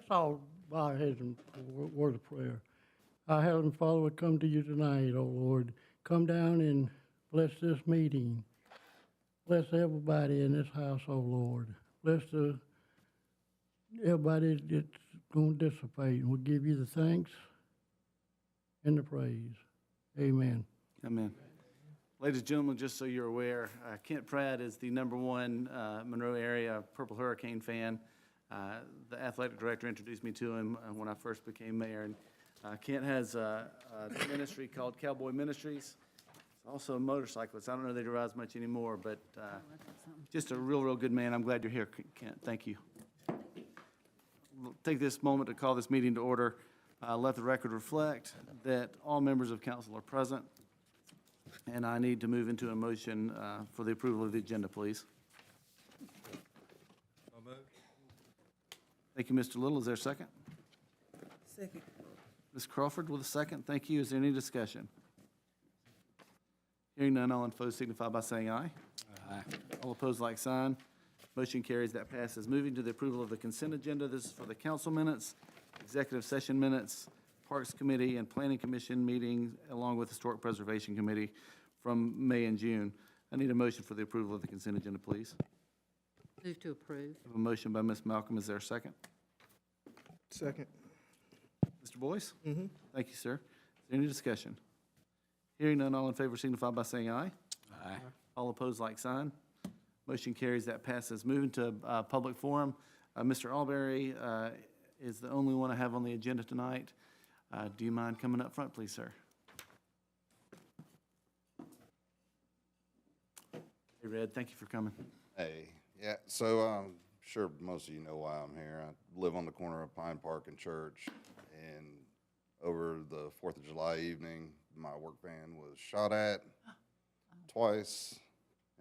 Let's all bow our heads in a word of prayer. Our Heavenly Father, we come to you tonight, oh Lord. Come down and bless this meeting. Bless everybody in this house, oh Lord. Bless everybody that's going to dissipate. And we give you the thanks and the praise. Amen. Amen. Ladies and gentlemen, just so you're aware, Kent Pratt is the #1 Monroe area Purple Hurricane fan. The athletic director introduced me to him when I first became mayor. And Kent has a ministry called Cowboy Ministries. He's also a motorcyclist. I don't know that he rides much anymore, but just a real good man. I'm glad you're here, Kent. Thank you. We'll take this moment to call this meeting to order. Let the record reflect that all members of council are present. And I need to move into a motion for the approval of the agenda, please. Thank you, Mr. Little. Is there a second? Second. Ms. Crawford with a second. Thank you. Is there any discussion? Hearing none, all in favor signify by saying aye. Aye. All opposed, like sign. Motion carries. That passes. Moving to the approval of the consent agenda. This is for the council minutes, executive session minutes, Parks Committee and Planning Commission meetings, along with Historic Preservation Committee from May and June. I need a motion for the approval of the consent agenda, please. Move to approve. I have a motion by Ms. Malcolm. Is there a second? Second. Mr. Boyce? Mm-hmm. Thank you, sir. Is there any discussion? Hearing none, all in favor signify by saying aye. Aye. All opposed, like sign. Motion carries. That passes. Moving to public forum. Mr. Alberry is the only one I have on the agenda tonight. Do you mind coming up front, please, sir? Hey, Red, thank you for coming. Hey, yeah, so I'm sure most of you know why I'm here. I live on the corner of Pine Park and Church, and over the 4th of July evening, my work van was shot at twice,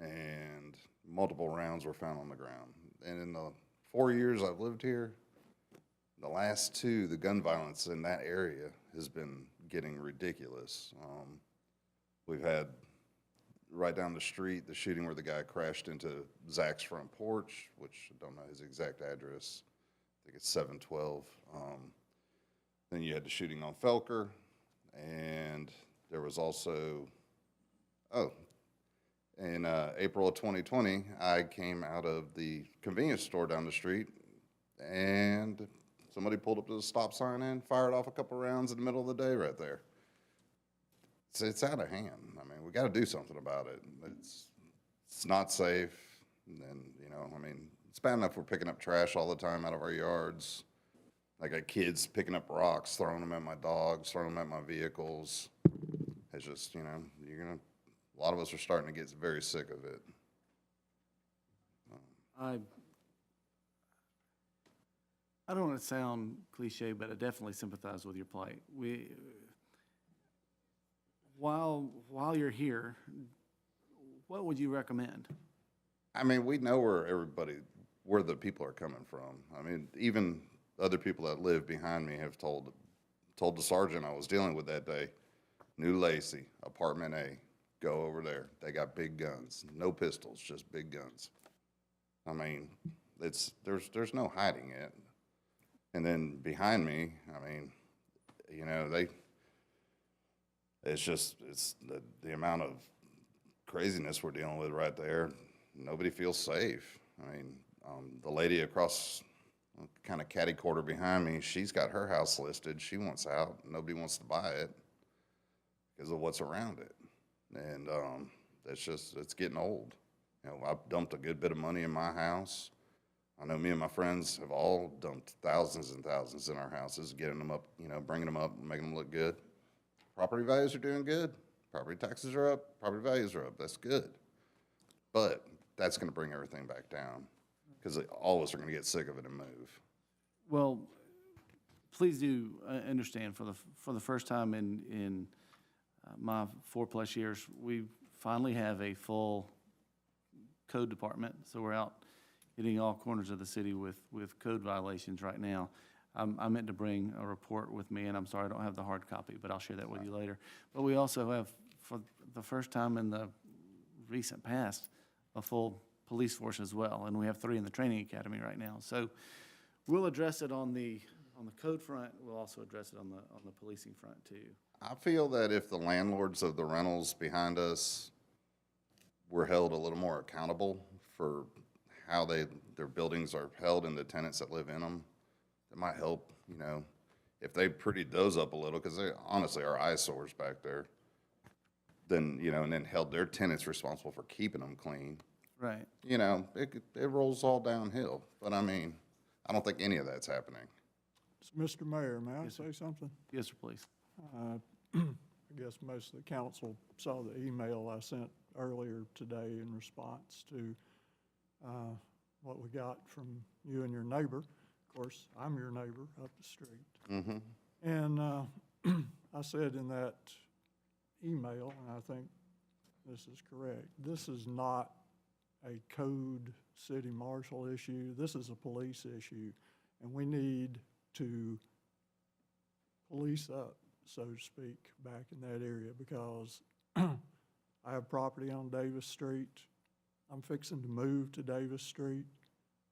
and multiple rounds were found on the ground. And in the 4 years I've lived here, the last two, the gun violence in that area has been getting ridiculous. We've had right down the street, the shooting where the guy crashed into Zach's front porch, which I don't know his exact address. I think it's 712. Then you had the shooting on Felker, and there was also, in April of 2020, I came out of the convenience store down the street, and somebody pulled up to the stop sign and fired off a couple rounds in the middle of the day right there. It's out of hand. I mean, we got to do something about it. It's not safe. And, you know, I mean, it's bad enough we're picking up trash all the time out of our yards. I got kids picking up rocks, throwing them at my dogs, throwing them at my vehicles. It's just, you know, a lot of us are starting to get very sick of it. I don't want to sound cliche, but I definitely sympathize with your plight. While you're here, what would you recommend? I mean, we know where the people are coming from. I mean, even other people that live behind me have told the sergeant I was dealing with that day, New Lacey, apartment A, go over there. They got big guns, no pistols, just big guns. I mean, there's no hiding it. And then behind me, I mean, you know, it's the amount of craziness we're dealing with right there. Nobody feels safe. I mean, the lady across kind of catty corner behind me, she's got her house listed. She wants out. Nobody wants to buy it because of what's around it. And it's getting old. You know, I've dumped a good bit of money in my house. I know me and my friends have all dumped thousands and thousands in our houses, getting them up, you know, bringing them up and making them look good. Property values are doing good. Property taxes are up. Property values are up. That's good. But that's going to bring everything back down because all of us are going to get sick of it and move. Well, please do understand, for the first time in my 4+ years, we finally have a full code department. So we're out hitting all corners of the city with code violations right now. I meant to bring a report with me, and I'm sorry I don't have the hard copy, but I'll share that with you later. But we also have, for the first time in the recent past, a full police force as well, and we have 3 in the training academy right now. So we'll address it on the on the code front, we'll also address it on the policing front too. I feel that if the landlords of the rentals behind us were held a little more accountable for how their buildings are held and the tenants that live in them, it might help, you know, if they prettied those up a little, because they honestly are eyesores back there, then, you know, and then held their tenants responsible for keeping them clean, Right. you know, it rolls all downhill. But I mean, I don't think any of that's happening. Mr. Mayor, may I Yes, sir. say something? Yes, sir, please. I guess most of the council saw the email I sent earlier today in response to what we got from you and your neighbor. Of course, I'm your neighbor up the street. Mm-hmm. And I said in that email, and I think this is correct, this is not a code city marshal issue. This is a police issue. And we need to police up, so to speak, back in that area, because I have property on Davis Street. I'm fixing to move to Davis Street.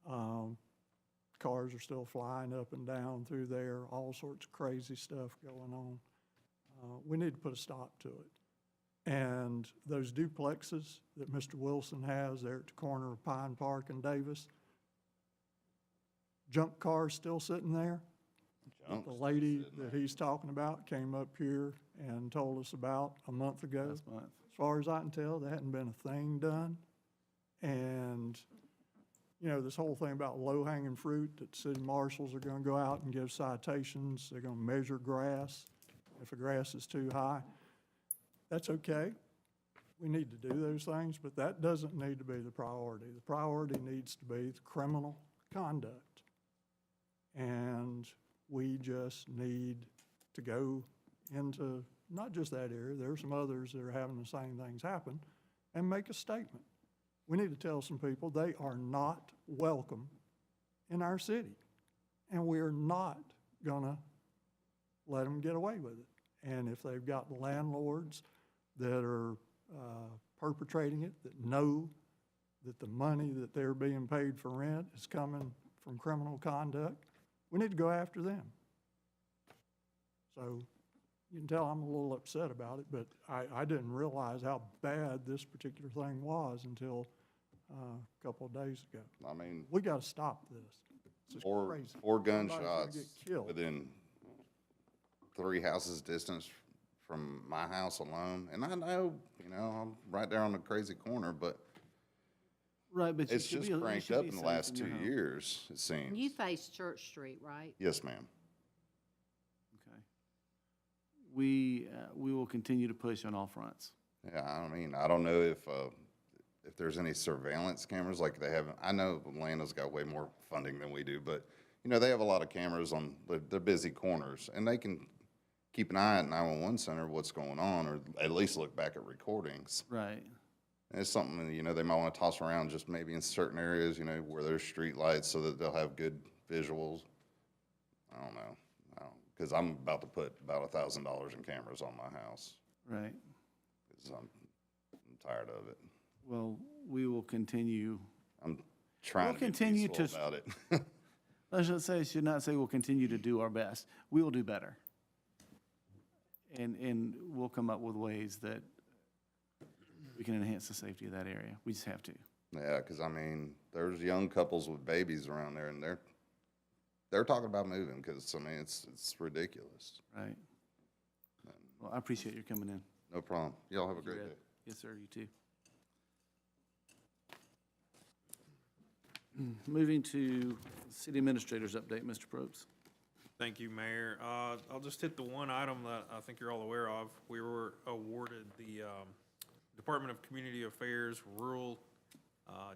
Cars are still flying up and down through there, all sorts of crazy stuff going on. We need to put a stop to it. And those duplexes that Mr. Wilson has there at the corner of Pine Park and Davis, junk cars still sitting there. Junks The lady sitting that he's talking about came up here and told us about a month ago. Last month. As far as I can tell, there hadn't been a thing done. And, you know, this whole thing about low-hanging fruit, that city marshals are gonna go out and give citations, they're gonna measure grass. If the grass is too high, that's okay. We need to do those things, but that doesn't need to be the priority. The priority needs to be the criminal conduct. And we just need to go into not just that area, there are some others that are having the same things happen, and make a statement. We need to tell some people they are not welcome in our city, and we are not gonna let them get away with it. And if they've got landlords that are perpetrating it, that know that the money that they're being paid for rent is coming from criminal conduct, we need to go after them. So you can tell I'm a little upset about it, but I didn't realize how bad this particular thing was until a couple of days ago. I mean, We gotta stop this. It's just four crazy. gun Somebody's gonna shots get killed. within 3 houses distance from my house alone. And I know, you know, I'm right there on the crazy corner, but Right, but you it's should just be- you cranked should up be in the safe last your 2 home. years, it And you seems. face Church Street, right? Yes, ma'am. Okay. We will continue to push on all fronts. Yeah, I mean, I don't know if there's any surveillance cameras like they have. I know Atlanta's got way more funding than we do, but, you know, they have a lot of cameras on their busy corners, and they can keep an eye at 911 center, what's going on, or at least look back at recordings. Right. And it's something, that, you know, they might want to toss around just maybe in certain areas, you know, where there's street lights so that they'll have good visuals. I don't know. Because I'm about to put about $1,000 in cameras on my house Right. because I'm tired of it. Well, we will continue. I'm trying We'll to be continue peaceful to- about it. Should not say we'll continue to do our best. We will do better. And we'll come up with ways that we can enhance the safety of that area. We just have to. Yeah, because I mean, there's young couples with babies around there, and they're talking about moving because I mean, it's ridiculous. Right. Well, I appreciate your coming in. No problem. Y'all have a Thank you, great Ed. day. Yes, sir, you too. Moving to city administrator's update, Mr. Probst. Thank you, Mayor. I'll just hit the one item that I think you're all aware of. We were awarded the Department of Community Affairs Rural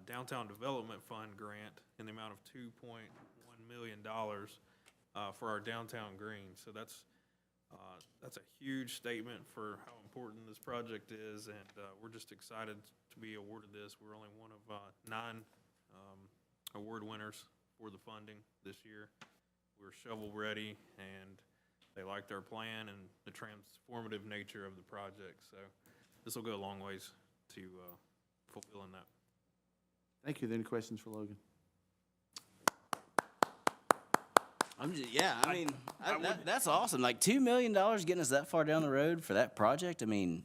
Downtown Development Fund grant in the amount of $2.1 million for our downtown green. So that's a huge statement for how important this project is, and we're just excited to be awarded this. We're only one of 9 award winners for the funding this year. We're shovel-ready, and they liked our plan and the transformative nature of the project. So this will go a long ways to fulfilling that. Thank you. Any questions for Logan? I'm just, yeah, I mean, that's awesome. Like $2 million getting us that far down the road for that project. I mean,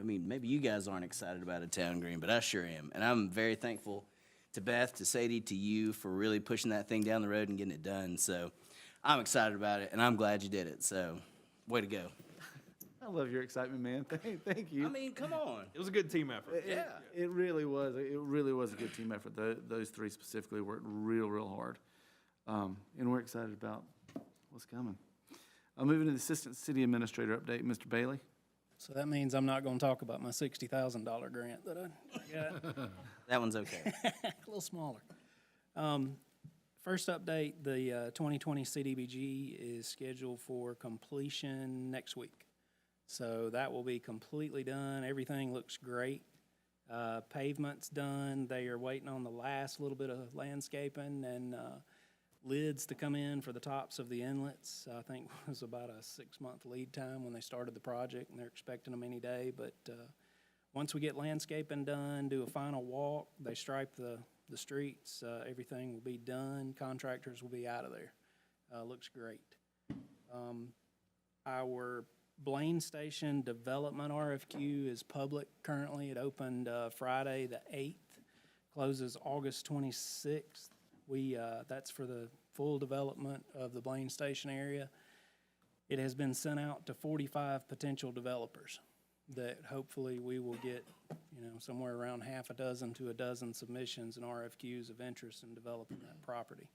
maybe you guys aren't excited about a town green, but I sure am. And I'm very thankful to Beth, to Sadie, to you for really pushing that thing down the road and getting it done. So I'm excited about it, and I'm glad you did it. So way to go. I love your excitement, man. Thank you. I mean, come on. It was a good team effort. Yeah. It really was. It really was a good team effort. Those three specifically worked real hard. And we're excited about what's coming. Moving to the Assistant City Administrator update, Mr. Bailey. So that means I'm not gonna talk about my $60,000 grant that I got, That one's okay. a little smaller. First update, the 2020 CDBG is scheduled for completion next week. So that will be completely done. Everything looks great. Pavement's done. They are waiting on the last little bit of landscaping and lids to come in for the tops of the inlets. I think it was about a 6-month lead time when they started the project, and they're expecting them any day. But once we get landscaping done, do a final walk, they stripe the streets, everything will be done. Contractors will be out of there. Looks great. Our Blaine Station Development RFQ is public currently. It opened Friday the 8th, closes August 26th. That's for the full development of the Blaine Station area. It has been sent out to 45 potential developers that hopefully we will get, somewhere around half a dozen to a dozen submissions and RFQs of interest in developing that property.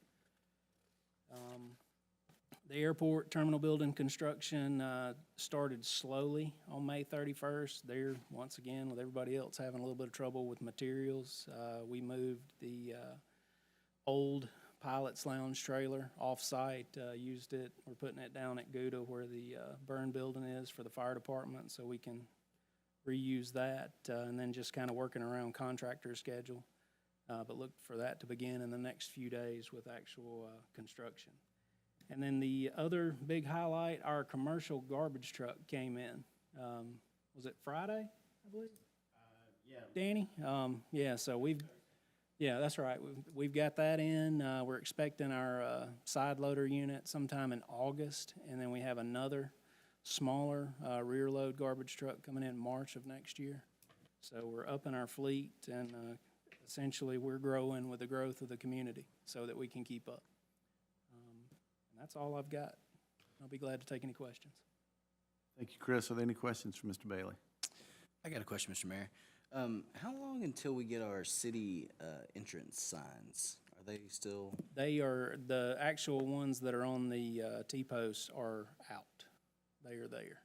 The airport terminal building construction started slowly on May 31st. They're, once again, with everybody else having a little bit of trouble with materials, we moved the old Pilot's Lounge trailer off-site, used it. We're putting it down at Gouda where the burn building is for the fire department, so we can reuse that, and then just kind of working around contractor schedule. But look for that to begin in the next few days with actual construction. And then the other big highlight, our commercial garbage truck came in. Was it Friday, I believe? Yeah. Danny? Yeah, so yeah, that's right. We've got that in. We're expecting our side loader unit sometime in August, and then we have another smaller rear load garbage truck coming in March of next year. So we're upping our fleet, and essentially we're growing with the growth of the community so that we can keep up. And that's all I've got. I'll be glad to take any questions. Thank you, Chris. Are there any questions for Mr. Bailey? I got a question, Mr. Mayor. How long until we get our city entrance signs? Are they still? They are, the actual ones that are on the T-posts are out. They are there.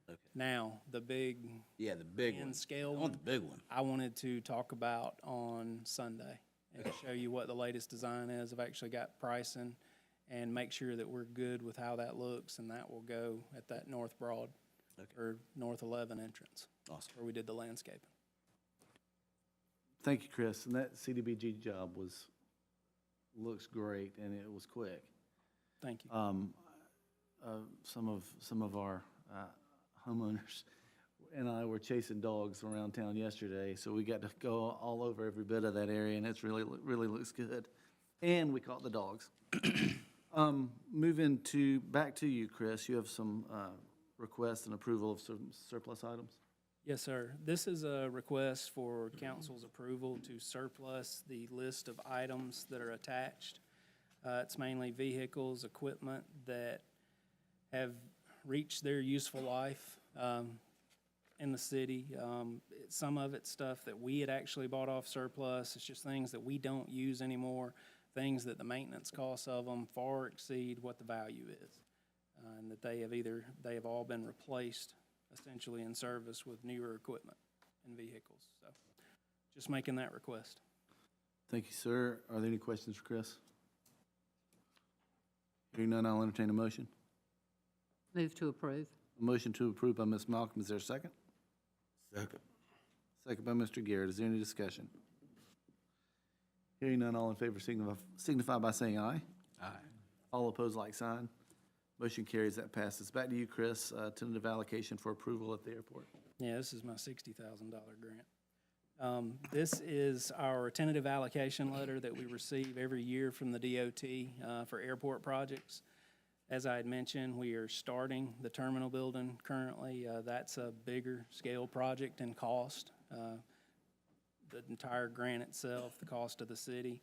Okay. Now, the big Yeah, the big one. scale I want the big one. I wanted to talk about on Sunday and show you what the latest design is. I've actually got pricing and make sure that we're good with how that looks, and that will go at that North Broad or North 11 entrance. Awesome. Where we did the landscaping. Thank you, Chris. And that CDBG job looks great, and it was quick. Thank you. Some of our homeowners and I were chasing dogs around town yesterday, so we got to go all over every bit of that area, and it's really looks good. And we caught the dogs. Moving back to you, Chris. You have some requests and approval of some surplus items. Yes, sir. This is a request for council's approval to surplus the list of items that are attached. It's mainly vehicles, equipment that have reached their useful life in the city. Some of it's stuff that we had actually bought off surplus. It's just things that we don't use anymore, things that the maintenance costs of them far exceed what the value is, and that they have all been replaced essentially in service with newer equipment and vehicles. So just making that request. Thank you, sir. Are there any questions for Chris? Hearing none, I'll entertain a motion. Move to approve. A motion to approve by Ms. Malcolm. Is there a second? Second. Second by Mr. Garrett. Is there any discussion? Hearing none, all in favor signify by saying aye. Aye. All opposed, like sign. Motion carries. That passes. Back to you, Chris. Tentative allocation for approval at the airport. Yeah, this is my $60,000 grant. This is our tentative allocation letter that we receive every year from the DOT for airport projects. As I had mentioned, we are starting the terminal building currently. That's a bigger scale project in cost. The entire grant itself, the cost of the city.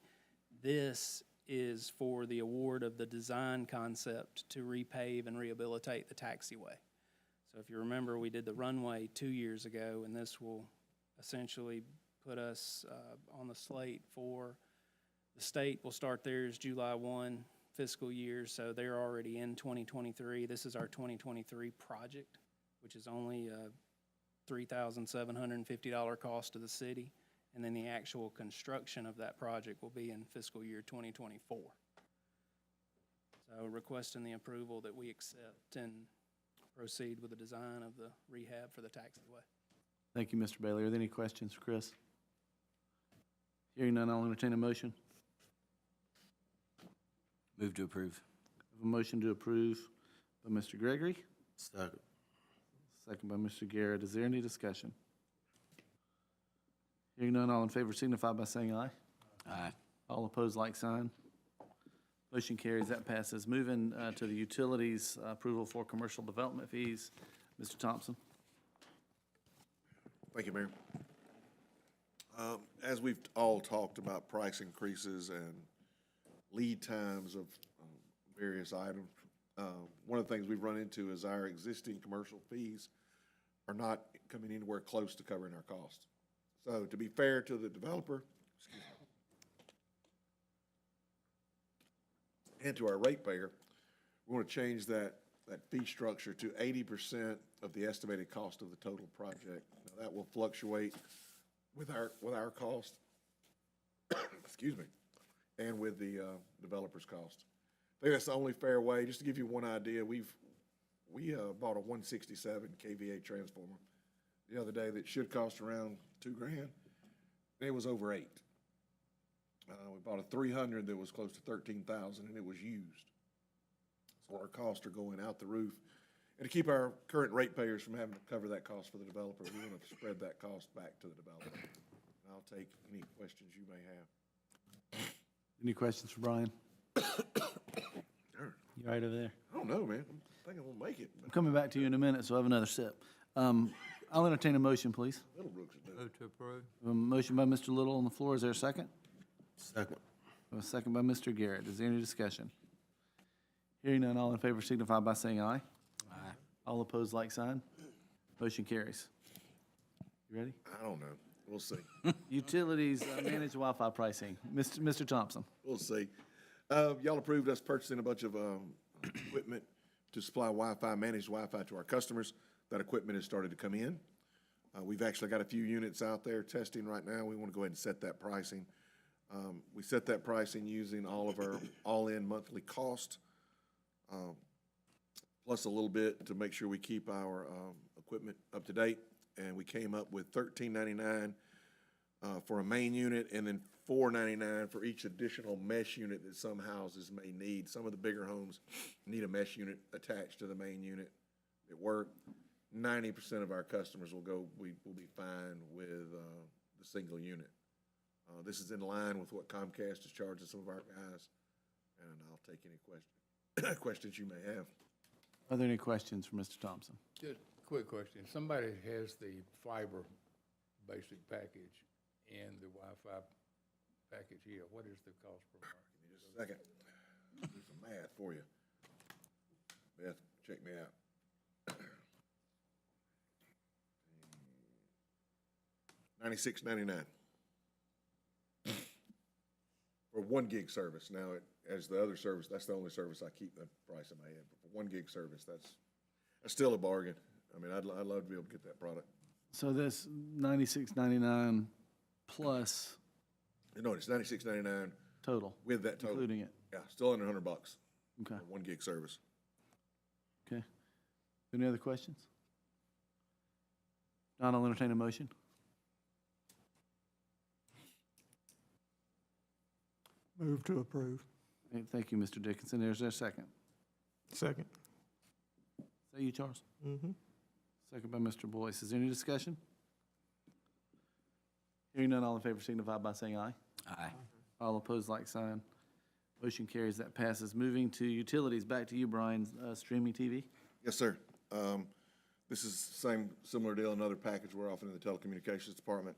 This is for the award of the design concept to repave and rehabilitate the taxiway. So if you remember, we did the runway 2 years ago, and this will essentially put us on the slate for, the state will start theirs July 1 fiscal year, so they're already in 2023. This is our 2023 project, which is only a $3,750 cost to the city. And then the actual construction of that project will be in fiscal year 2024. So requesting the approval that we accept and proceed with the design of the rehab for the taxiway. Thank you, Mr. Bailey. Are there any questions for Chris? Hearing none, I'll entertain a motion. Move to approve. I have a motion to approve by Mr. Gregory, Second. second by Mr. Garrett. Is there any discussion? Hearing none, all in favor signify by saying aye. Aye. All opposed, like sign. Motion carries, that passes. Moving to the utilities, approval for commercial development fees. Mr. Thompson. Thank you, Mayor. As we've all talked about price increases and lead times of various items, one of the things we've run into is our existing commercial fees are not coming anywhere close to covering our costs. So to be fair to the developer, and to our ratepayer, we want to change that fee structure to 80% of the estimated cost of the total project. Now, that will fluctuate with our cost, excuse me, and with the developer's cost. I think that's the only fair way. Just to give you one idea, we bought a 167 kVA transformer the other day that should cost around $2,000. It was over $8,000. We bought a 300 that was close to $13,000, and it was used. So our costs are going out the roof. And to keep our current ratepayers from having to cover that cost for the developer, we want to spread that cost back to the developer. And I'll take any questions you may have. Any questions for Brian? Sure. You right over there? I don't know, man. I think I'm gonna make it. I'm coming back to you in a minute, so I have another sip. I'll entertain a motion, please. Little Brooks will do it. Move to approve. A motion by Mr. Little on the floor. Is there a second? Second. A second by Mr. Garrett. Is there any discussion? Hearing none, all in favor signify by saying aye. Aye. All opposed, like sign. Motion carries. You ready? I don't know. We'll see. Utilities, managed Wi-Fi pricing. Mr. Thompson. We'll see. Y'all approved us purchasing a bunch of equipment to supply Wi-Fi, managed Wi-Fi to our customers. That equipment has started to come in. We've actually got a few units out there testing right now. We want to go ahead and set that pricing. We set that pricing using all of our all-in monthly cost, plus a little bit to make sure we keep our equipment up to date. And we came up with $13.99 for a main unit, and then $4.99 for each additional mesh unit that some houses may need. Some of the bigger homes need a mesh unit attached to the main unit at work. 90% of our customers will be fine with the single unit. This is in line with what Comcast is charging some of our guys, and I'll take any questions you may have. Are there any questions for Mr. Thompson? Just a quick question. Somebody has the fiber basic package and the Wi-Fi package here. What is the cost per month? Give me just a second. Do some math for you. Beth, check me out. $96.99 for 1 gig service. Now, as the other service, that's the only service I keep the price in my head. But for 1 gig service, that's still a bargain. I mean, I'd love to be able to get that product. So this $96.99 plus No, it's $96.99 total, with that total. including it. Yeah, still under $100 Okay, for 1 gig service. okay. Any other questions? Not, I'll entertain a motion. Move to approve. Thank you, Mr. Dickinson. Is there a second? Second. Is that you, Charles? Mm-hmm. Second by Mr. Boyce. Is there any discussion? Hearing none, all in favor signify by saying aye. Aye. All opposed, like sign. Motion carries, that passes. Moving to utilities, back to you, Brian, streaming TV. Yes, sir. This is similar deal, another package we're offering in the telecommunications department.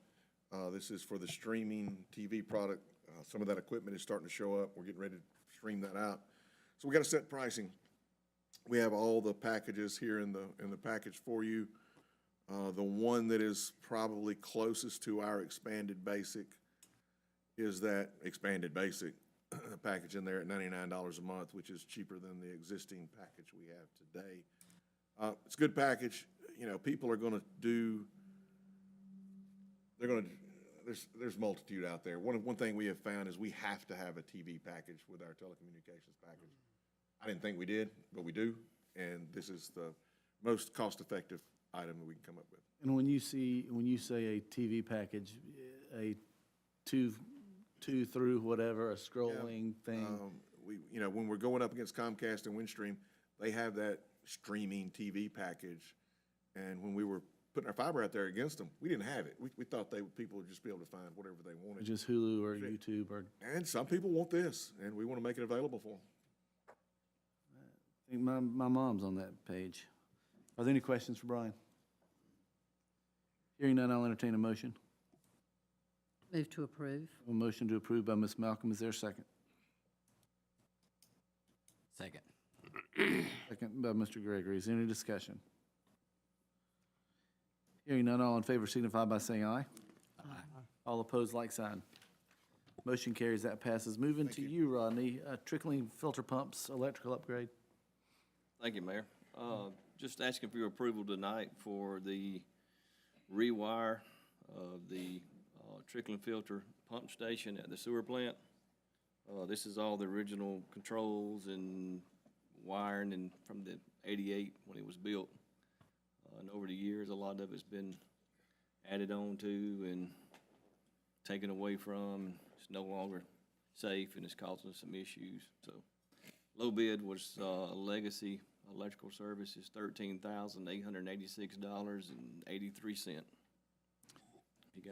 This is for the streaming TV product. Some of that equipment is starting to show up. We're getting ready to stream that out. So we got to set pricing. We have all the packages here in the package for you. The one that is probably closest to our expanded basic is that expanded basic package in there at $99 a month, which is cheaper than the existing package we have today. It's a good package. You know, people are gonna do, there's multitude out there. One thing we have found is we have to have a TV package with our telecommunications package. I didn't think we did, but we do, and this is the most cost-effective item that we can come up with. And when you say a TV package, a two through whatever, a scrolling thing. When we're going up against Comcast and Windstream, they have that streaming TV package. And when we were putting our fiber out there against them, we didn't have it. We thought people would just be able to find whatever they wanted. Just Hulu or YouTube or. And some people want this, and we want to make it available for them. I think my mom's on that page. Are there any questions for Brian? Hearing none, I'll entertain a motion. Move to approve. A motion to approve by Ms. Malcolm. Is there a second? Second. Second by Mr. Gregory. Is there any discussion? Hearing none, all in favor signify by saying aye. Aye. All opposed, like sign. Motion carries, that passes. Moving to you, Rodney, trickling filter pumps, electrical upgrade. Thank you, Mayor. Just asking for your approval tonight for the rewire of the trickling filter pump station at the sewer plant. This is all the original controls and wiring and from the '88 when it was built. And over the years, a lot of it's been added on to and taken away from. It's no longer safe and it's causing some issues. So low bid was Legacy Electrical Services, $13,886.83.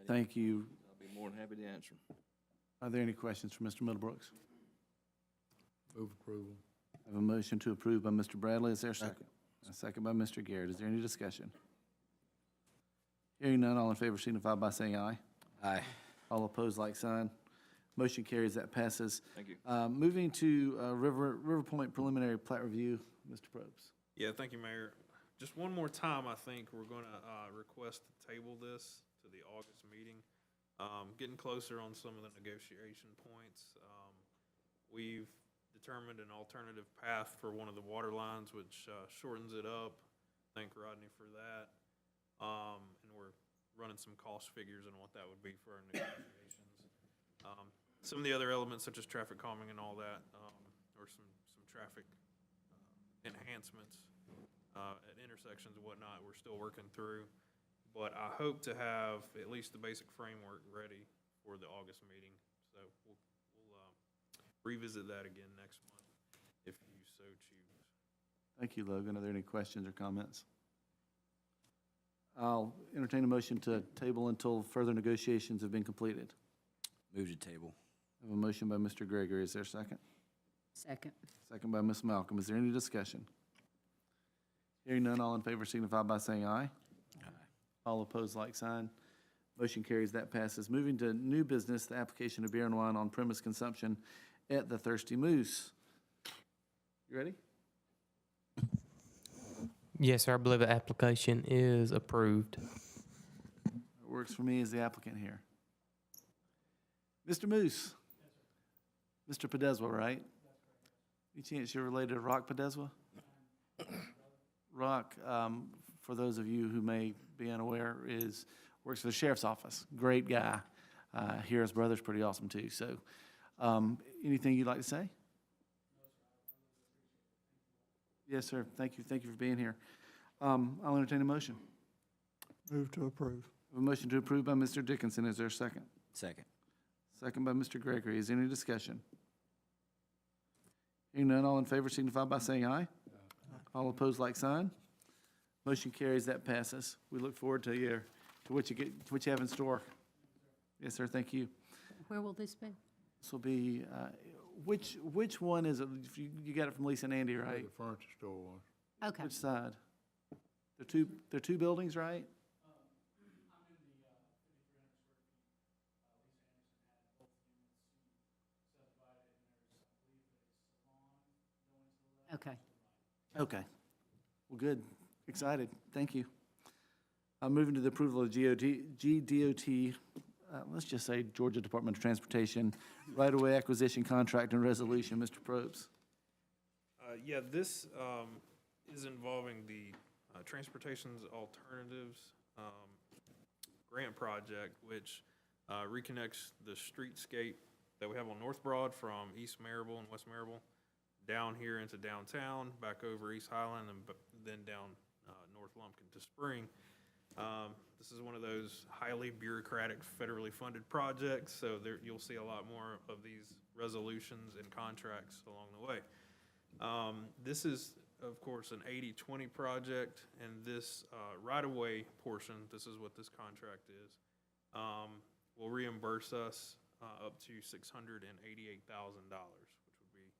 Thank you. I'll be more than happy to answer. Are there any questions for Mr. Middlebrooks? Move approval. I have a motion to approve by Mr. Bradley. Is there a second? A second by Mr. Garrett. Is there any discussion? Hearing none, all in favor signify by saying aye. Aye. All opposed, like sign. Motion carries, that passes. Thank you. Moving to River Point preliminary plat review, Mr. Probst. Yeah, thank you, Mayor. Just one more time, I think we're gonna request to table this to the August meeting. Getting closer on some of the negotiation points. We've determined an alternative path for one of the water lines, which shortens it up. Thank Rodney for that. And we're running some cost figures on what that would be for our negotiations. Some of the other elements, such as traffic calming and all that, or some traffic enhancements at intersections and whatnot, we're still working through. But I hope to have at least the basic framework ready for the August meeting. So we'll revisit that again next month, if you so choose. Thank you, Logan. Are there any questions or comments? I'll entertain a motion to table until further negotiations have been completed. Move to table. I have a motion by Mr. Gregory. Is there a second? Second. Second by Ms. Malcolm. Is there any discussion? Hearing none, all in favor signify by saying aye. Aye. All opposed, like sign. Motion carries, that passes. Moving to new business, the application of beer and wine on premise consumption at the Thirsty Moose. You ready? Yes, sir. I believe the application is approved. It works for me as the applicant here. Mr. Moose? Mr. Podeswa, right? Any chance you're related to Rock Podeswa? Rock, for those of you who may be unaware, works for the sheriff's office. Great guy. Here, his brother's pretty awesome too. So, anything you'd like to say? Yes, sir. Thank you. Thank you for being here. I'll entertain a motion. Move to approve. A motion to approve by Mr. Dickinson. Is there a second? Second. Second by Mr. Gregory. Is there any discussion? Hearing none, all in favor signify by saying aye. All opposed, like sign. Motion carries, that passes. We look forward to what you have in store. Yes, sir, thank you. Where will this be? This will be Which one is it? If you got it from Lisa and Andy, Where right? the furniture store was. Okay. Which side? They're two buildings, right? Okay. Okay. Well, good. Excited. Thank you. I'm moving to the approval of GDOT, let's just say Georgia Department of Transportation, right-of-way acquisition contract and resolution. Mr. Probst. Yeah, this is involving the Transportation's Alternatives grant project, which reconnects the streetscape that we have on North Broad from East Maryville and West Maryville down here into downtown, back over East Highland, and then down North Lumpkin to Spring. This is one of those highly bureaucratic, federally funded projects, so you'll see a lot more of these resolutions and contracts along the way. This is, of course, an 80-20 project, and this right-of-way portion, this is what this contract is, will reimburse us up to $688,000, which would be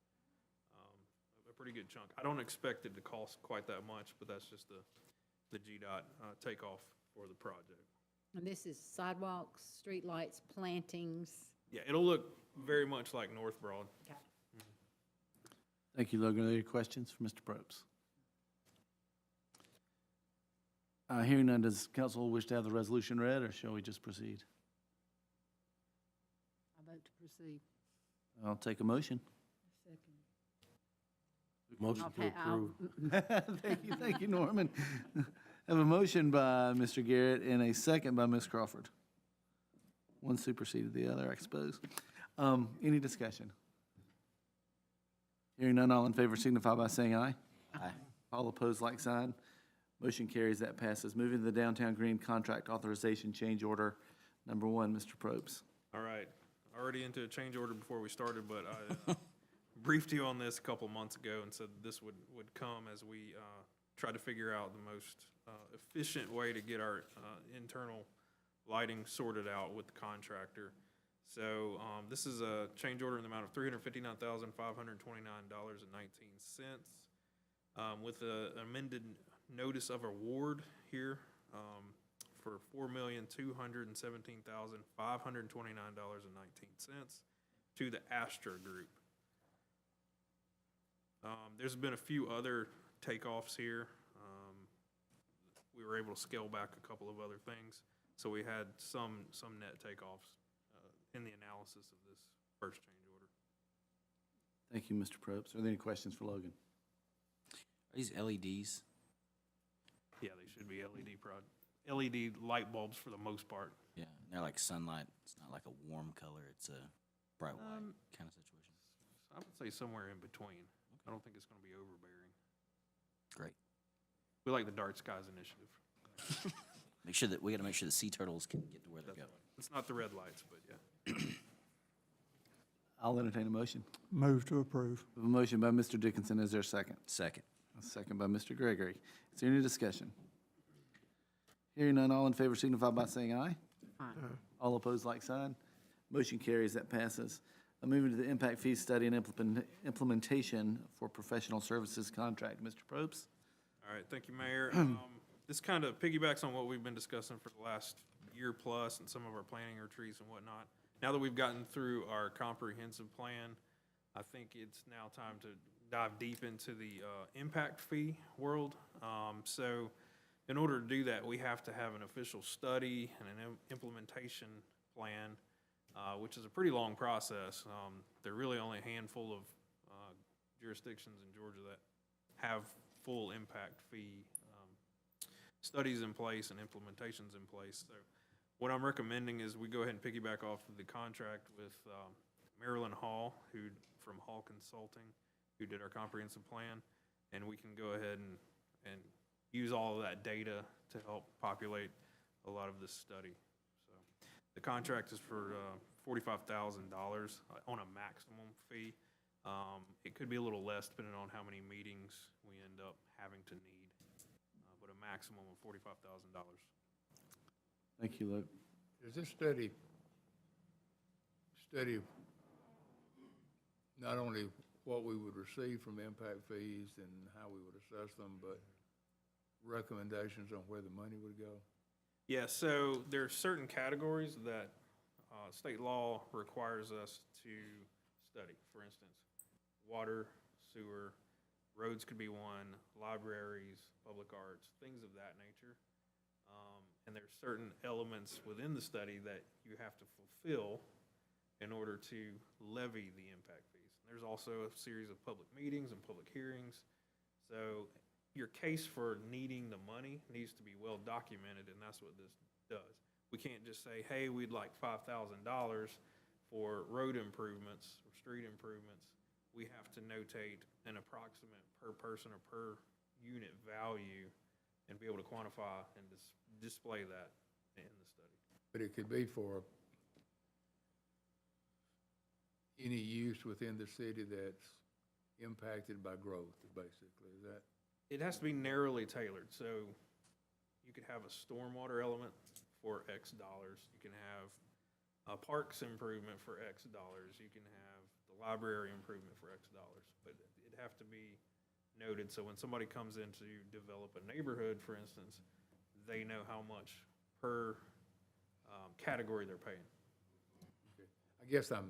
a pretty good chunk. I don't expect it to cost quite that much, but that's just the GDOT takeoff for the project. And this is sidewalks, streetlights, plantings. Yeah, it'll look very much like North Broad. Okay. Thank you, Logan. Are there any questions for Mr. Probst? Hearing none, does council wish to have the resolution read, or shall we just proceed? I vote to proceed. I'll take a motion. Motion to approve. Thank you, Norman. I have a motion by Mr. Garrett and a second by Ms. Crawford. One superseded the other, I suppose. Any discussion? Hearing none, all in favor signify by saying aye. Aye. All opposed, like sign. Motion carries, that passes. Moving to the Downtown Green Contract Authorization Change Order number 1, Mr. Probst. All right, already into a change order before we started, but I briefed you on this a couple months ago and said this would come as we try to figure out the most efficient way to get our internal lighting sorted out with the contractor. So this is a change order in the amount of $359,529.19 with an amended notice of award here for $4,217,529.19 to the Astra Group. There's been a few other takeoffs here. We were able to scale back a couple of other things, so we had some net takeoffs in the analysis of this first change order. Thank you, Mr. Probst. Are there any questions for Logan? Are these LEDs? Yeah, they should be LED light bulbs for the most part. Yeah, they're like sunlight. It's not like a warm color. It's a bright white kind of situation. I would say somewhere in between. I don't think it's going to be overbearing. Great. We like the Dark Skies initiative. Make sure that we got to make sure the sea turtles can get to where they're going. It's not the red lights, but yeah. I'll entertain a motion. Move to approve. We have a motion by Mr. Dickinson. Is there a second? Second. A second by Mr. Gregory. Is there any discussion? Hearing none, all in favor signify by saying aye. Aye. All opposed, like sign. Motion carries, that passes. Moving to the impact fee study and implementation for professional services contract. Mr. Probst? All right, thank you, Mayor. This kind of piggybacks on what we've been discussing for the last year plus and some of our planning retreats and whatnot. Now that we've gotten through our comprehensive plan, I think it's now time to dive deep into the impact fee world. So in order to do that, we have to have an official study and an implementation plan, which is a pretty long process. There are really only a handful of jurisdictions in Georgia that have full impact fee studies in place and implementations in place. So what I'm recommending is we go ahead and piggyback off of the contract with Marilyn Hall, from Hall Consulting, who did our comprehensive plan, and we can go ahead and use all of that data to help populate a lot of this study. So the contract is for $45,000 on a maximum fee. It could be a little less depending on how many meetings we end up having to need, but a maximum of $45,000. Thank you, Luke. Does this study not only what we would receive from impact fees and how we would assess them, but recommendations on where the money would go? Yeah, so there are certain categories that state law requires us to study. For instance, water, sewer, roads could be one, libraries, public arts, things of that nature. And there's certain elements within the study that you have to fulfill in order to levy the impact fees. There's also a series of public meetings and public hearings. So your case for needing the money needs to be well documented, and that's what this does. We can't just say, hey, we'd like $5,000 for road improvements or street improvements. We have to notate an approximate per person or per unit value and be able to quantify and display that in the study. But it could be for any use within the city that's impacted by growth, basically, is that? It has to be narrowly tailored, so you could have a stormwater element for X dollars. You can have a parks improvement for X dollars. You can have the library improvement for X dollars. But it'd have to be noted, so when somebody comes in to develop a neighborhood, for instance, they know how much per category they're paying. I guess I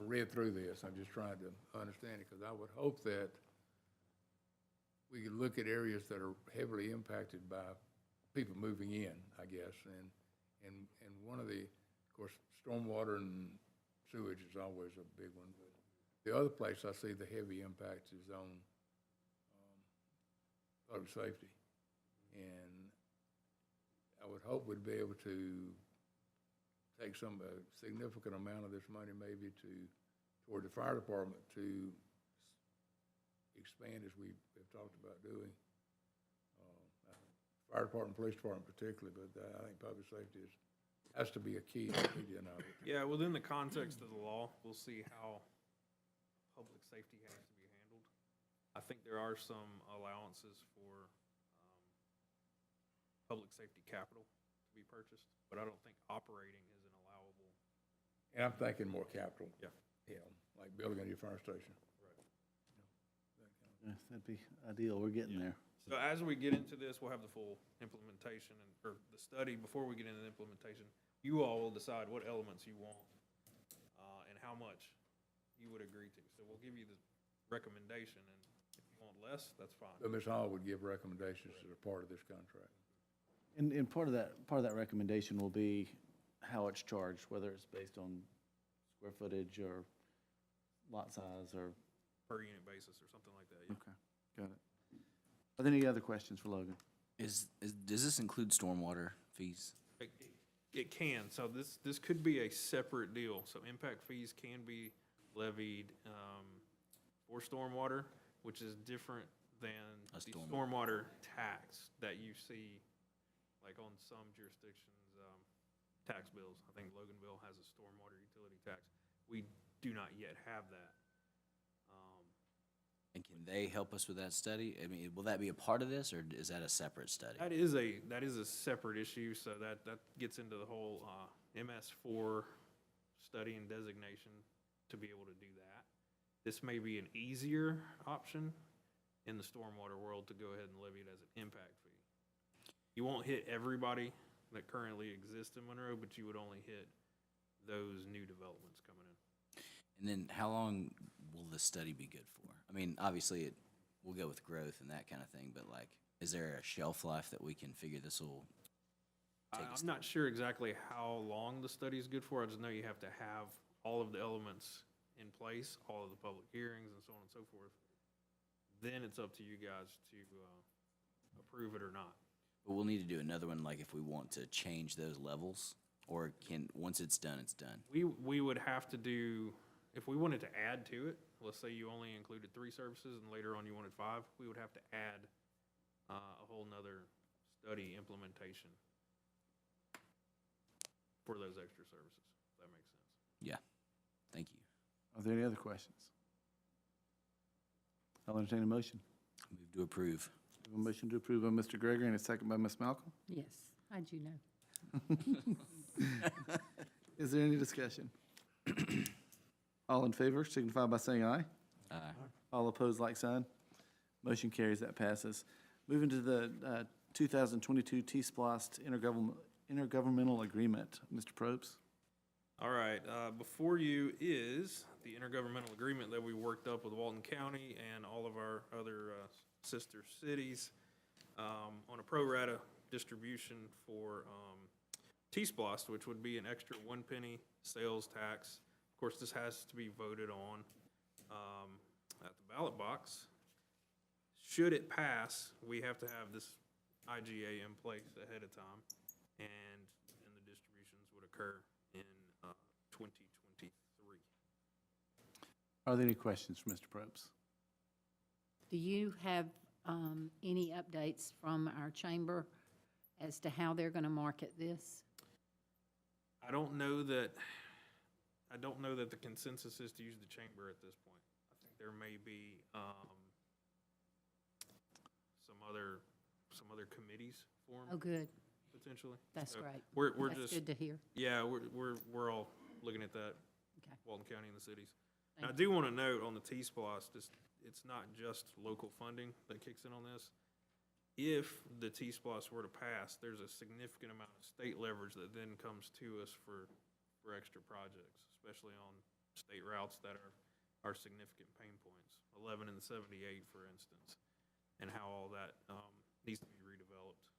read through this, I'm just trying to understand it, because I would hope that we could look at areas that are heavily impacted by people moving in, I guess, and one of the, of course, stormwater and sewage is always a big one, but the other place I see the heavy impact is on public safety. And I would hope we'd be able to take a significant amount of this money maybe toward the fire department to expand as we have talked about doing. Fire department, police department particularly, but I think public safety has to be a key ingredient of it. Yeah, within the context of the law, we'll see how public safety has to be handled. I think there are some allowances for public safety capital to be purchased, but I don't think operating is an allowable. And I'm thinking more capital. Yeah. You know, like building a new fire station. Yeah, that'd be ideal. We're getting there. So as we get into this, we'll have the full implementation or the study. Before we get into the implementation, you all will decide what elements you want and how much you would agree to. So we'll give you the recommendation, and if you want less, that's fine. But Ms. Hall would give recommendations as a part of this contract. And part of that recommendation will be how it's charged, whether it's based on square footage or lot size or. Per unit basis or something like that, yeah. Okay, got it. Are there any other questions for Logan? Does this include stormwater fees? It can, so this could be a separate deal, so impact fees can be levied for stormwater, which is different than A the stormwater. stormwater tax that you see, like on some jurisdictions, tax bills. I think Loganville has a stormwater utility tax. We do not yet have that. And can they help us with that study? I mean, will that be a part of this, or is that a separate study? That is a separate issue, so that gets into the whole MS4 study and designation to be able to do that. This may be an easier option in the stormwater world to go ahead and levy it as an impact fee. You won't hit everybody that currently exists in Monroe, but you would only hit those new developments coming in. And then how long will this study be good for? I mean, obviously, it will go with growth and that kind of thing, but like, is there a shelf life that we can figure this will take us? I'm not sure exactly how long the study is good for. I just know you have to have all of the elements in place, all of the public hearings and so on and so forth. Then it's up to you guys to approve it or not. But we'll need to do another one, like if we want to change those levels, or once it's done, it's done. We would have to do, if we wanted to add to it, let's say you only included 3 services and later on you wanted 5, we would have to add a whole nother study implementation for those extra services, if that makes sense. Yeah, thank you. Are there any other questions? I'll entertain a motion. Move to approve. We have a motion to approve by Mr. Gregory and a second by Ms. Malcolm. Yes, how'd you know? Is there any discussion? All in favor signify by saying aye. Aye. All opposed, like sign. Motion carries, that passes. Moving to the 2022 T-Splost intergovernmental agreement. Mr. Probst? All right, before you is the intergovernmental agreement that we worked up with Walton County and all of our other sister cities on a pro rata distribution for T-Splost, which would be an extra 1 penny sales tax. Of course, this has to be voted on at the ballot box. Should it pass, we have to have this IGA in place ahead of time, and the distributions would occur in 2023. Are there any questions for Mr. Probst? Do you have any updates from our chamber as to how they're going to market this? I don't know that the consensus is to use the chamber at this point. I think there may be some other committees formed. Oh, good. Potentially. That's So great. We're That's just, good to hear. yeah, we're all looking at that, Okay. Walton County and the cities. Thank Now, I do want to note on the T-Splost, it's not just local funding that kicks in on this. If the T-Splost were to pass, there's a significant amount of state leverage that then comes to us for extra projects, especially on state routes that are significant pain points, 11 and 78, for instance, and how all that needs to be redeveloped. So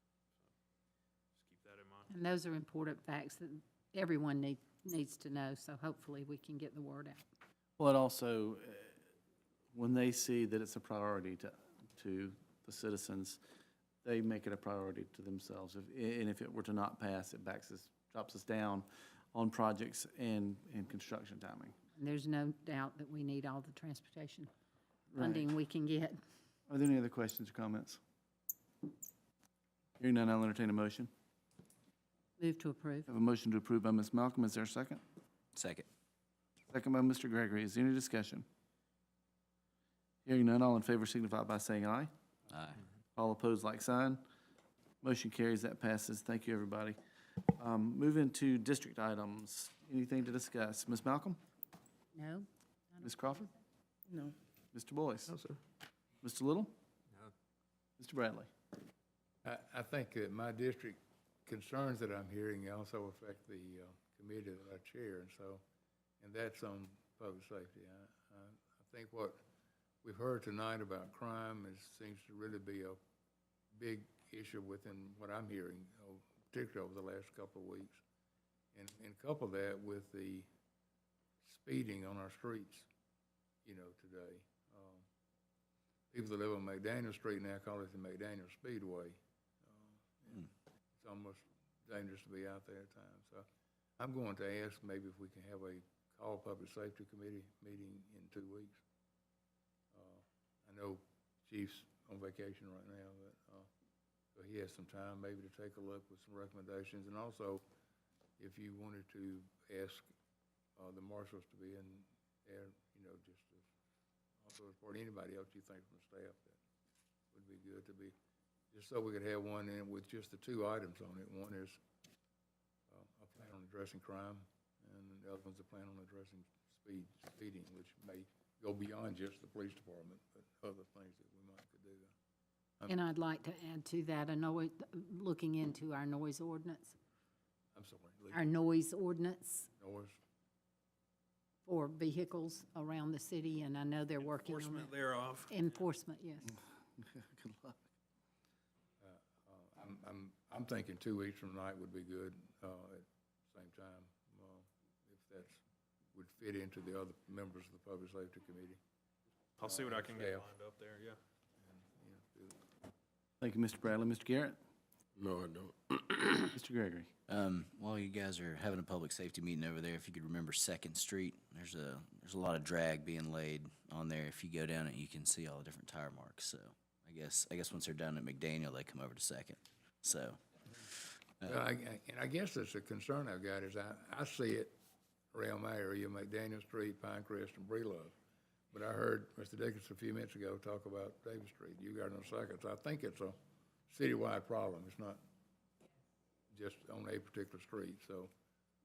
just keep that in mind. And those are important facts that everyone needs to know, so hopefully we can get the word out. Well, it also, when they see that it's a priority to the citizens, they make it a priority to themselves. And if it were to not pass, it drops us down on projects and construction timing. And there's no doubt that we need all the transportation funding we can get. Are there any other questions or comments? Hearing none, I'll entertain a motion. Move to approve. I have a motion to approve by Ms. Malcolm. Is there a second? Second. Second by Mr. Gregory. Is there any discussion? Hearing none, all in favor signify by saying aye. Aye. All opposed, like sign. Motion carries, that passes. Thank you, everybody. Moving to district items. Anything to discuss? Ms. Malcolm? No? Ms. Crawford? No. Mr. Boyce? No, sir. Mr. Little? No. Mr. Bradley? I think that my district concerns that I'm hearing also affect the committee that I chair, and that's on public safety. I think what we've heard tonight about crime seems to really be a big issue within what I'm hearing, particularly over the last couple of weeks. And couple that with the speeding on our streets, today. People that live on McDaniel Street now call it the McDaniel Speedway. It's almost dangerous to be out there at times. So I'm going to ask maybe if we can have a call public safety committee meeting in 2 weeks. I know Chief's on vacation right now, but so he has some time maybe to take a look with some recommendations. And also, if you wanted to ask the marshals to be in there, just as also as part of anybody else you think from the staff, that would be good to be, just so we could have one in with just the 2 items on it. One is a plan on addressing crime, and the other one's a plan on addressing speeding, which may go beyond just the police department, but other things that we might could do. And I'd like to add to that, looking into our noise ordinance, I'm sorry. our noise ordinance Noise. for vehicles around the city, and I know they're working on Enforcement that. thereof. Enforcement, yes. Good luck. I'm thinking 2 weeks from tonight would be good, at the same time, if that would fit into the other members of the Public Safety Committee. I'll see what I can get Staff. lined up there, yeah. Thank you, Mr. Bradley. Mr. Garrett? No, I don't. Mr. Gregory? While you guys are having a public safety meeting over there, if you could remember Second Street, there's a lot of drag being laid on there. If you go down it, you can see all the different tire marks. So I guess once they're done at McDaniel, they come over to Second. So I guess that's a concern I've got is I see it around my area, McDaniel Street, Pinecrest, and Breelove. But I heard Mr. Dickens a few minutes ago talk about Davis Street. You got it in a second. So I think it's a citywide problem. It's not just on a particular street. So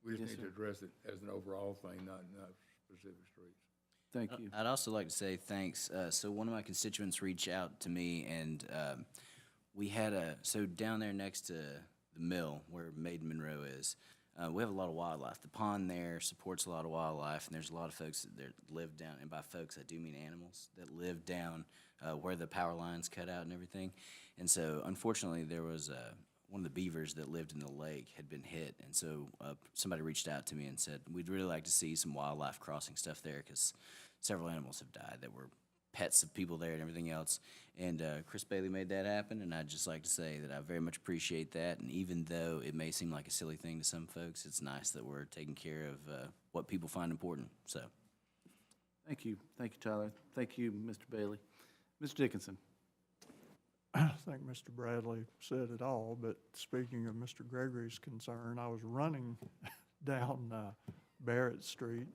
we just Yes, need sir. to address it as an overall thing, not specific streets. Thank you. I'd also like to say thanks. So one of my constituents reached out to me, and we had so down there next to the mill where Maiden Monroe is, we have a lot of wildlife. The pond there supports a lot of wildlife, and there's a lot of folks that live down, and by folks, I do mean animals, that live down where the power lines cut out and everything. And so unfortunately, there was one of the beavers that lived in the lake had been hit, and so somebody reached out to me and said, we'd really like to see some wildlife crossing stuff there, because several animals have died that were pets of people there and everything else. And Chris Bailey made that happen, and I'd just like to say that I very much appreciate that. And even though it may seem like a silly thing to some folks, it's nice that we're taking care of what people find important. So, Thank you. Thank you, Tyler. Thank you, Mr. Bailey. Mr. Dickinson. I think Mr. Bradley said it all, but speaking of Mr. Gregory's concern, I was running down Barrett Street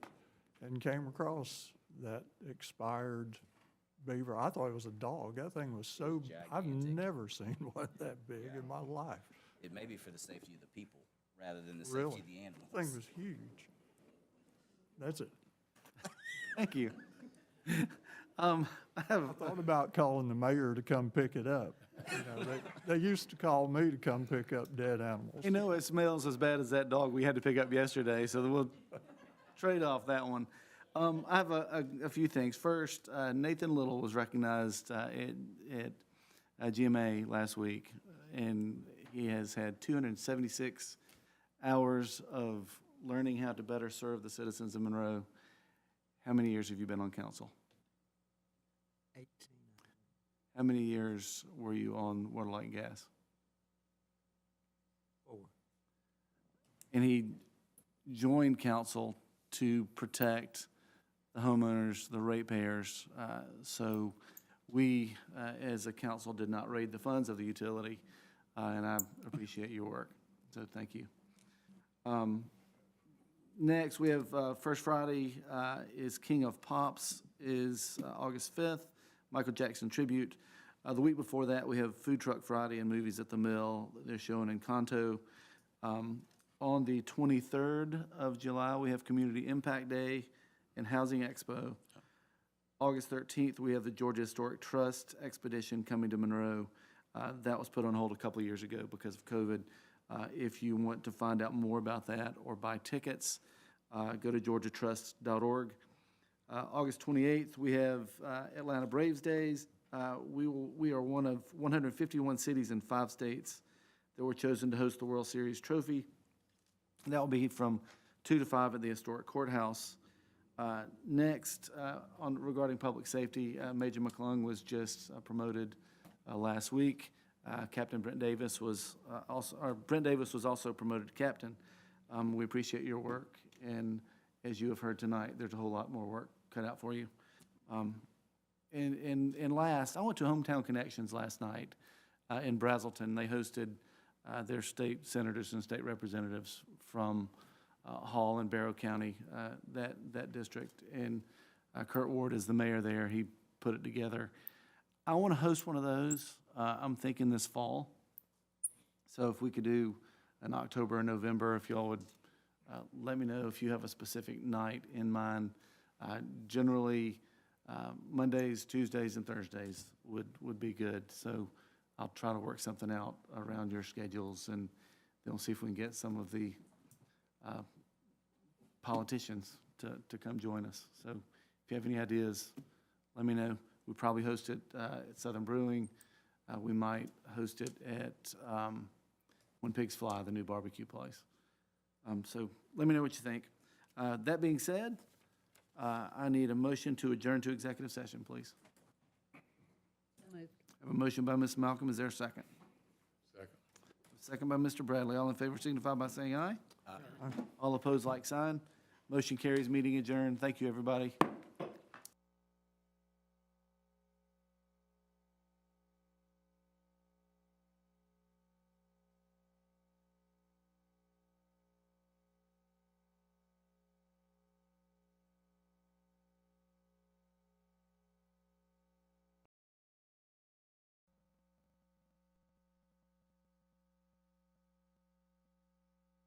and came across that expired beaver. I thought it was a dog. That thing was so, I've gigantic. never seen one that big in my life. it may be for the safety of the people rather than the Really? safety of the animals. That thing was huge. That's it. Thank you. I have, I thought about calling the mayor to come pick it up. You know, they used to call me to come pick up dead animals. you know, it smells as bad as that dog we had to pick up yesterday, so we'll trade off that one. I have a few things. First, Nathan Little was recognized at GMA last week, and he has had 276 hours of learning how to better serve the citizens of Monroe. How many years have you been on council? 18. How many years were you on Water, Light, and Gas? 4. And he joined council to protect the homeowners, the ratepayers. So we, as a council, did not raid the funds of the utility, and I appreciate your work. So thank you. Next, we have First Friday is King of Pops is August 5th, Michael Jackson tribute. The week before that, we have Food Truck Friday and Movies at the Mill. They're showing in Conto. On the 23rd of July, we have Community Impact Day and Housing Expo. August 13th, we have the Georgia Historic Trust Expedition coming to Monroe. That was put on hold a couple of years ago because of COVID. If you want to find out more about that or buy tickets, go to georgiatrust.org. August 28th, we have Atlanta Braves Days. We are one of 151 cities in 5 states that were chosen to host the World Series trophy. That will be from 2 to 5 at the historic courthouse. Next, regarding public safety, Major McClung was just promoted last week. Captain Brent Davis was also promoted to captain. We appreciate your work, and as you have heard tonight, there's a whole lot more work cut out for you. And last, I went to Hometown Connections last night in Brazelton. They hosted their state senators and state representatives from Hall and Barrow County, that district. And Kurt Ward is the mayor there. He put it together. I want to host one of those. I'm thinking this fall. So if we could do in October or November, if y'all would let me know if you have a specific night in mind. Generally, Mondays, Tuesdays, and Thursdays would be good. So I'll try to work something out around your schedules, and then we'll see if we can get some of the politicians to come join us. So if you have any ideas, let me know. We probably host it at Southern Brewing. We might host it at When Pigs Fly, the new barbecue place. So let me know what you think. That being said, I need a motion to adjourn to executive session, please. So moved. I have a motion by Ms. Malcolm. Is there a second? Second. Second by Mr. Bradley. All in favor signify by saying aye. Aye. All opposed, like sign. Motion carries. Meeting adjourned. Thank you, everybody.